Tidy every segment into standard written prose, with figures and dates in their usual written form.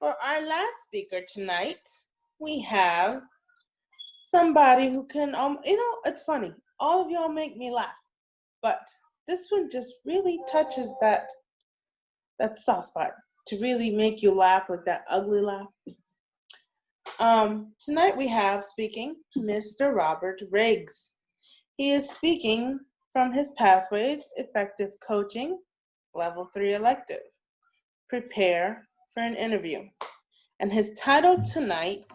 For our last speaker tonight, we have somebody who can, it's funny. All of y'all make me laugh, but this one just really touches that soft spot to really make you laugh with that ugly laugh. Tonight we have speaking Mr. Robert Riggs. He is speaking from his Pathways Effective Coaching Level 3 elective. Prepare for an interview. And his title tonight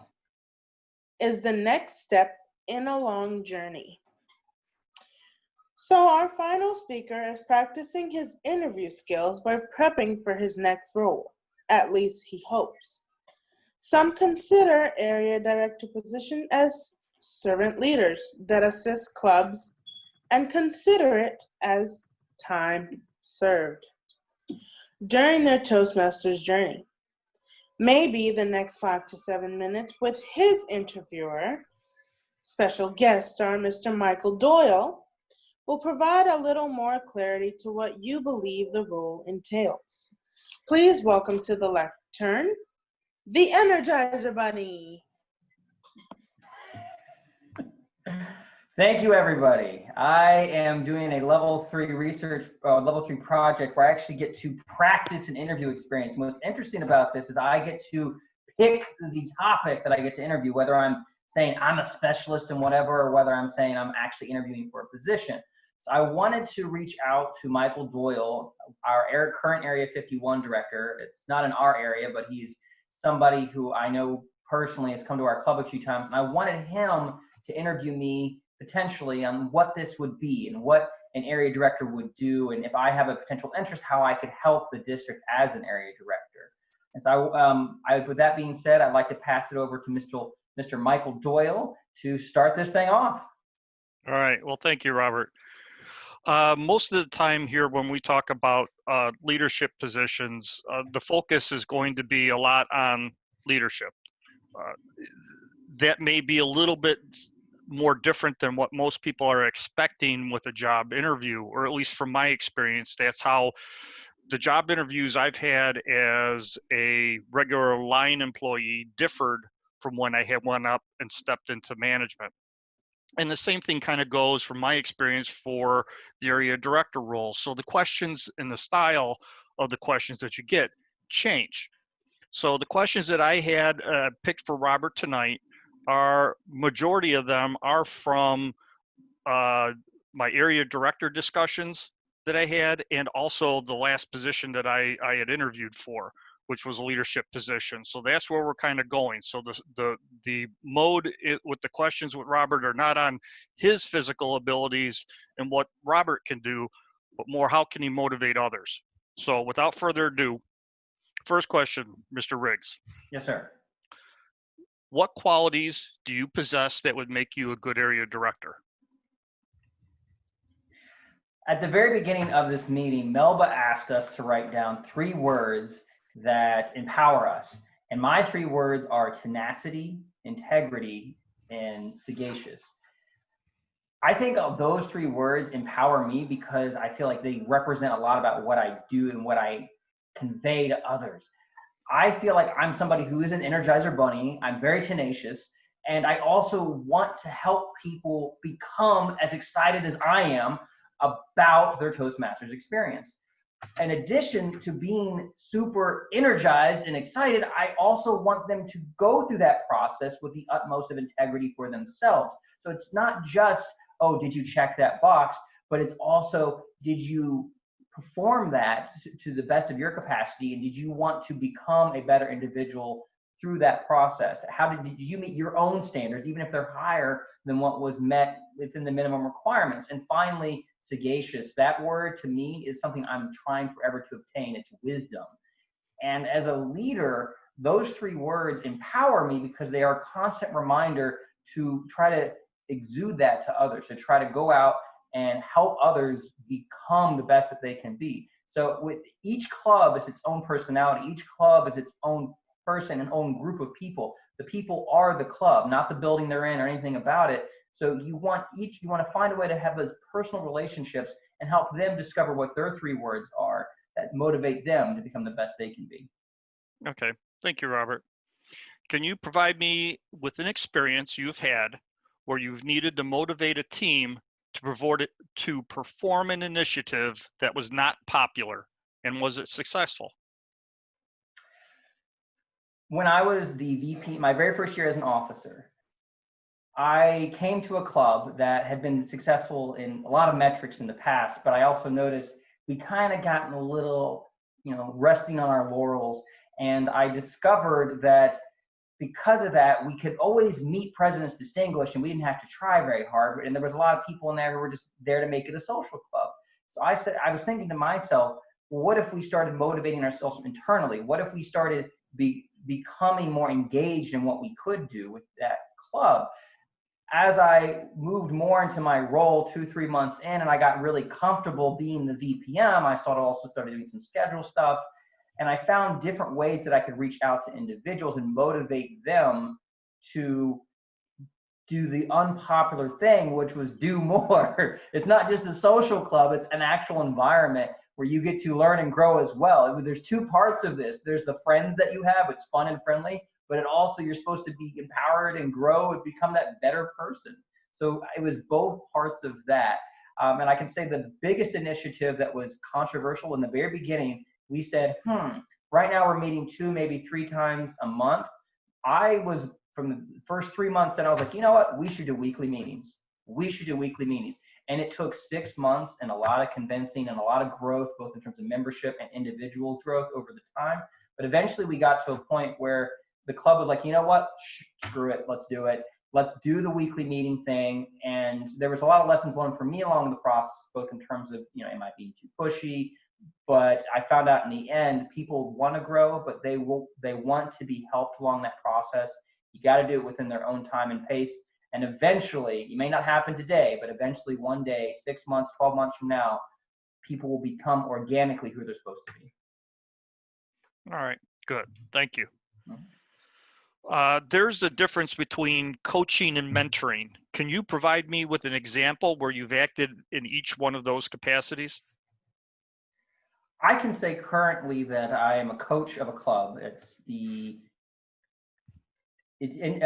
is The Next Step in a Long Journey. So our final speaker is practicing his interview skills by prepping for his next role. At least he hopes. Some consider area director position as servant leaders that assist clubs and consider it as time served during their Toastmasters journey. Maybe the next 5 to 7 minutes with his interviewer, special guest star Mr. Michael Doyle, will provide a little more clarity to what you believe the role entails. Please welcome to the lectern, the Energizer Bunny. Thank you, everybody. I am doing a level 3 project where I actually get to practice an interview experience. And what's interesting about this is I get to pick the topic that I get to interview, whether I'm saying I'm a specialist in whatever, or whether I'm saying I'm actually interviewing for a position. So I wanted to reach out to Michael Doyle, our current Area 51 director. It's not in our area, but he's somebody who I know personally has come to our club a few times. And I wanted him to interview me potentially on what this would be and what an area director would do, and if I have a potential interest, how I could help the district as an area director. And so with that being said, I'd like to pass it over to Mr. Michael Doyle to start this thing off. All right. Well, thank you, Robert. Most of the time here when we talk about leadership positions, the focus is going to be a lot on leadership. That may be a little bit more different than what most people are expecting with a job interview, or at least from my experience, that's how the job interviews I've had as a regular line employee differed from when I had went up and stepped into management. And the same thing kind of goes from my experience for the area director role. So the questions and the style of the questions that you get change. So the questions that I had picked for Robert tonight, majority of them are from my area director discussions that I had, and also the last position that I had interviewed for, which was a leadership position. So that's where we're kind of going. So the mode with the questions with Robert are not on his physical abilities and what Robert can do, but more how can he motivate others. So without further ado, first question, Mr. Riggs. Yes, sir. What qualities do you possess that would make you a good area director? At the very beginning of this meeting, Melba asked us to write down 3 words that empower us. And my 3 words are tenacity, integrity, and sagacious. I think those 3 words empower me because I feel like they represent a lot about what I do and what I convey to others. I feel like I'm somebody who is an Energizer Bunny. I'm very tenacious, and I also want to help people become as excited as I am about their Toastmasters experience. In addition to being super energized and excited, I also want them to go through that process with the utmost of integrity for themselves. So it's not just, oh, did you check that box, but it's also, did you perform that to the best of your capacity, and did you want to become a better individual through that process? How did you meet your own standards, even if they're higher than what was met within the minimum requirements? And finally, sagacious. That word to me is something I'm trying forever to obtain. It's wisdom. And as a leader, those 3 words empower me because they are a constant reminder to try to exude that to others, to try to go out and help others become the best that they can be. So with each club is its own personality. Each club is its own person and own group of people. The people are the club, not the building they're in or anything about it. So you want to find a way to have those personal relationships and help them discover what their 3 words are that motivate them to become the best they can be. Okay, Thank you, Robert. Can you provide me with an experience you've had where you've needed to motivate a team to perform an initiative that was not popular, and was it successful? When I was the VP, my very first year as an officer, I came to a club that had been successful in a lot of metrics in the past, but I also noticed we kind of gotten a little, resting on our laurels. And I discovered that because of that, we could always meet President's Distinguished and we didn't have to try very hard. And there was a lot of people in there who were just there to make it a social club. So I was thinking to myself, well, what if we started motivating ourselves internally? What if we started becoming more engaged in what we could do with that club? As I moved more into my role 2-3 months in, and I got really comfortable being the VPM, I started doing some schedule stuff. And I found different ways that I could reach out to individuals and motivate them to do the unpopular thing, which was do more. It's not just a social club, it's an actual environment where you get to learn and grow as well. There's two parts of this. There's the friends that you have, it's fun and friendly, but it also, you're supposed to be empowered and grow and become that better person. So it was both parts of that. And I can say the biggest initiative that was controversial in the very beginning, we said, right now we're meeting 2, maybe 3 times a month. I was, from the first 3 months, and I was like, you know what, we should do weekly meetings. We should do weekly meetings. And it took 6 months and a lot of convincing and a lot of growth, both in terms of membership and individual growth over the time. But eventually we got to a point where the club was like, you know what, screw it, let's do it. Let's do the weekly meeting thing. And there was a lot of lessons learned for me along the process, both in terms of, am I being too pushy? But I found out in the end, people want to grow, but they want to be helped along that process. You got to do it within their own time and pace. And eventually, it may not happen today, but eventually one day, 6 months, 12 months from now, people will become organically who they're supposed to be. All right, good. Thank you. There's a difference between coaching and mentoring. Can you provide me with an example where you've acted in each one of those capacities? I can say currently that I am a coach of a club. It's in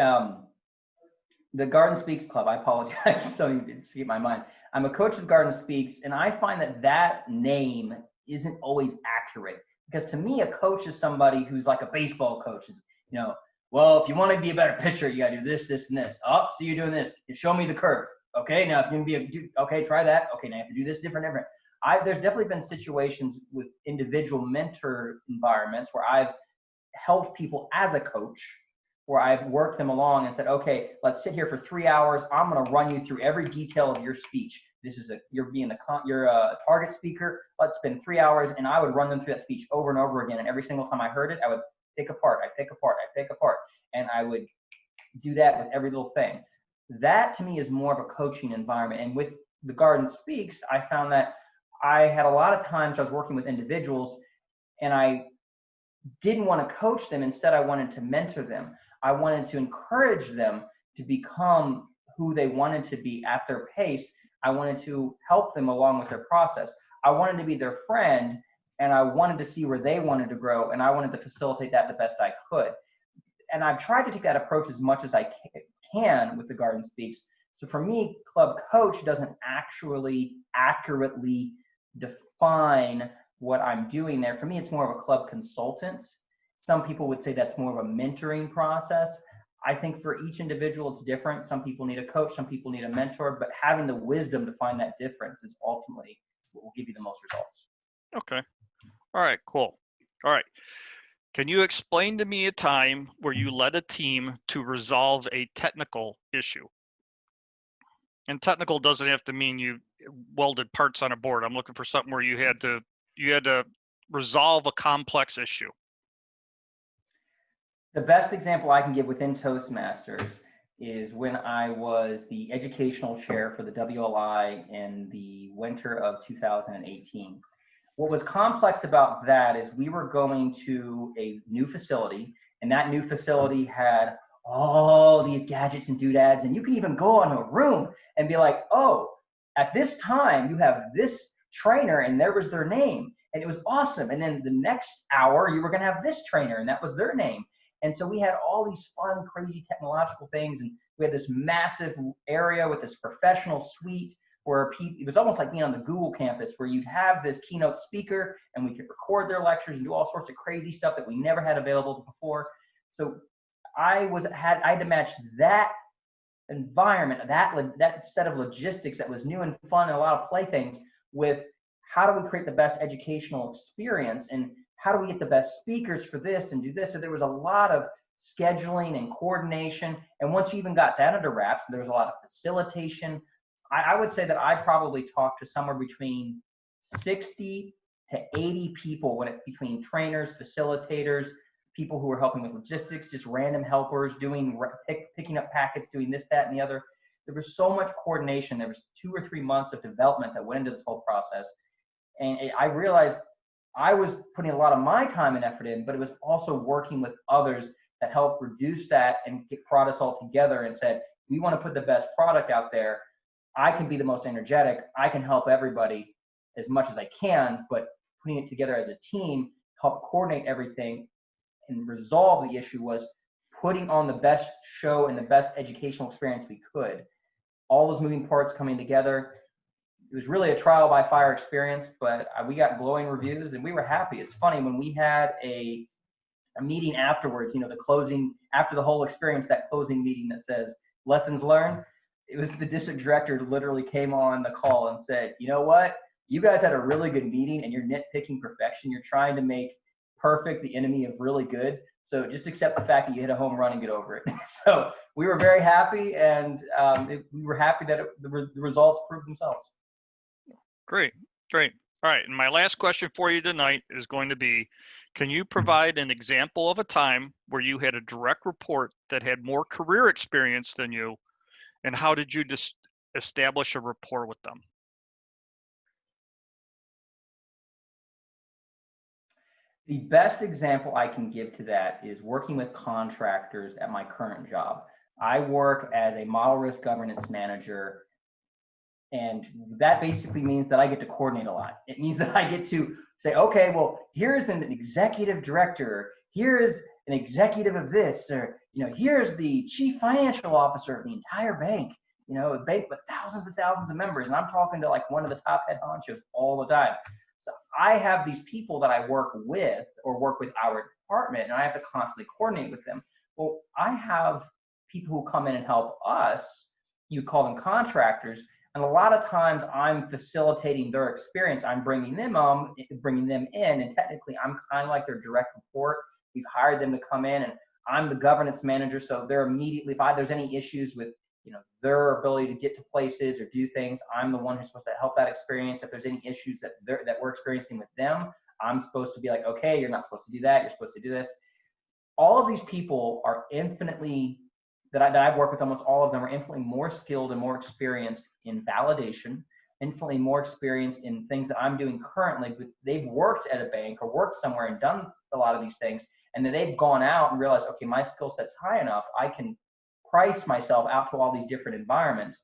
the Garden Speaks Club. I apologize, don't even see my mind. I'm a coach of Garden Speaks, and I find that name isn't always accurate, because to me, a coach is somebody who's like a baseball coach. Is, well, if you want to be a better pitcher, you got to do this, this, and this. Oh, so you're doing this. Show me the curve. Okay, now if you're going to be okay, try that. Okay, now you have to do this different. There's definitely been situations with individual mentor environments where I've helped people as a coach, where I've worked them along and said, okay, let's sit here for 3 hours. I'm going to run you through every detail of your speech. You're a target speaker. Let's spend 3 hours, and I would run them through that speech over and over again. And every single time I heard it, I would pick apart, and I would do that with every little thing. That to me is more of a coaching environment. And with the Garden Speaks, I found that I had a lot of times I was working with individuals and I didn't want to coach them. Instead, I wanted to mentor them. I wanted to encourage them to become who they wanted to be at their pace. I wanted to help them along with their process. I wanted to be their friend, and I wanted to see where they wanted to grow, and I wanted to facilitate that the best I could. And I've tried to take that approach as much as I can with the Garden Speaks. So for me, club coach doesn't actually accurately define what I'm doing there. For me, it's more of a club consultant. Some people would say that's more of a mentoring process. I think for each individual, it's different. Some people need a coach, some people need a mentor, but having the wisdom to find that difference is ultimately what will give you the most results. Okay. All right, cool. All right. Can you explain to me a time where you led a team to resolve a technical issue? And technical doesn't have to mean you welded parts on a board. I'm looking for something where you had to resolve a complex issue. The best example I can give within Toastmasters is when I was the educational chair for the WLI in the winter of 2018. What was complex about that is we were going to a new facility, and that new facility had all these gadgets and doodads, and you can even go into a room and be like, oh, at this time you have this trainer, and there was their name. And it was awesome. And then the next hour, you were going to have this trainer, and that was their name. And so we had all these fun, crazy technological things. And we had this massive area with this professional suite where it was almost like being on the Google campus, where you'd have this keynote speaker and we could record their lectures and do all sorts of crazy stuff that we never had available before. So I had to match that environment, that set of logistics that was new and fun and a lot of playthings with how do we create the best educational experience and how do we get the best speakers for this and do this. So there was a lot of scheduling and coordination. And once you even got that under wraps, there was a lot of facilitation. I would say that I probably talked to somewhere between 60 to 80 people between trainers, facilitators, people who were helping with logistics, just random helpers, picking up packets, doing this, that, and the other. There was so much coordination. There was 2 or 3 months of development that went into this whole process. And I realized I was putting a lot of my time and effort in, but it was also working with others that helped reduce that and brought us all together and said, we want to put the best product out there. I can be the most energetic. I can help everybody as much as I can, but putting it together as a team, help coordinate everything and resolve the issue was putting on the best show and the best educational experience we could. All those moving parts coming together. It was really a trial by fire experience, but we got glowing reviews and we were happy. It's funny, when we had a meeting afterwards, the closing, after the whole experience, that closing meeting that says lessons learned, it was the district director literally came on the call and said, you know what, you guys had a really good meeting and you're nitpicking perfection. You're trying to make perfect the enemy of really good. So just accept the fact that you hit a home run and get over it. So we were very happy, and we were happy that the results proved themselves. Great. All right. And my last question for you tonight is going to be, can you provide an example of a time where you had a direct report that had more career experience than you, and how did you establish a rapport with them? The best example I can give to that is working with contractors at my current job. I work as a model risk governance manager, and that basically means that I get to coordinate a lot. It means that I get to say, okay, well, here's an executive director, here's an executive of this, or here's the chief financial officer of the entire bank, a bank with thousands and thousands of members, and I'm talking to like one of the top head honchos all the time. So I have these people that I work with or work with our department, and I have to constantly coordinate with them. Well, I have people who come in and help us. You call them contractors. And a lot of times I'm facilitating their experience. I'm bringing them in, and technically I'm kind of like their direct report. We've hired them to come in, and I'm the governance manager. So they're immediately, if there's any issues with their ability to get to places or do things, I'm the one who's supposed to help that experience. If there's any issues that we're experiencing with them, I'm supposed to be like, okay, you're not supposed to do that. You're supposed to do this. All of these people are infinitely, that I've worked with, almost all of them are infinitely more skilled and more experienced in validation, infinitely more experienced in things that I'm doing currently, but they've worked at a bank or worked somewhere and done a lot of these things. And then they've gone out and realized, okay, my skill set's high enough. I can price myself out to all these different environments.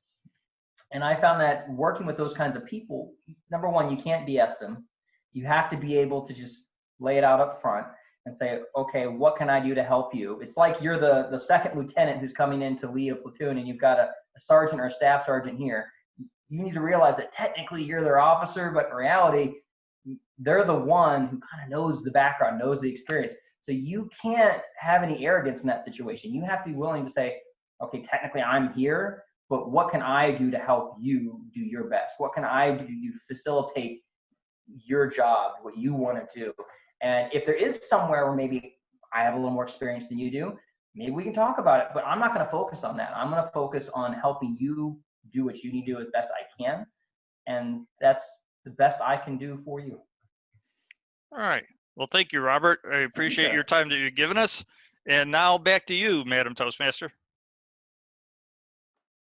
And I found that working with those kinds of people, number one, you can't BS them. You have to be able to just lay it out up front and say, okay, what can I do to help you? It's like you're the second lieutenant who's coming in to lead a platoon, and you've got a sergeant or a staff sergeant here. You need to realize that technically you're their officer, but in reality, they're the one who kind of knows the background, knows the experience. So you can't have any arrogance in that situation. You have to be willing to say, okay, technically I'm here, but what can I do to help you do your best? What can I do to facilitate your job, what you want to do? And if there is somewhere where maybe I have a little more experience than you do, maybe we can talk about it, but I'm not going to focus on that. I'm going to focus on helping you do what you need to do as best I can. And that's the best I can do for you. All right. Well, thank you, Robert. I appreciate your time that you've given us. And now back to you, Madam Toastmaster.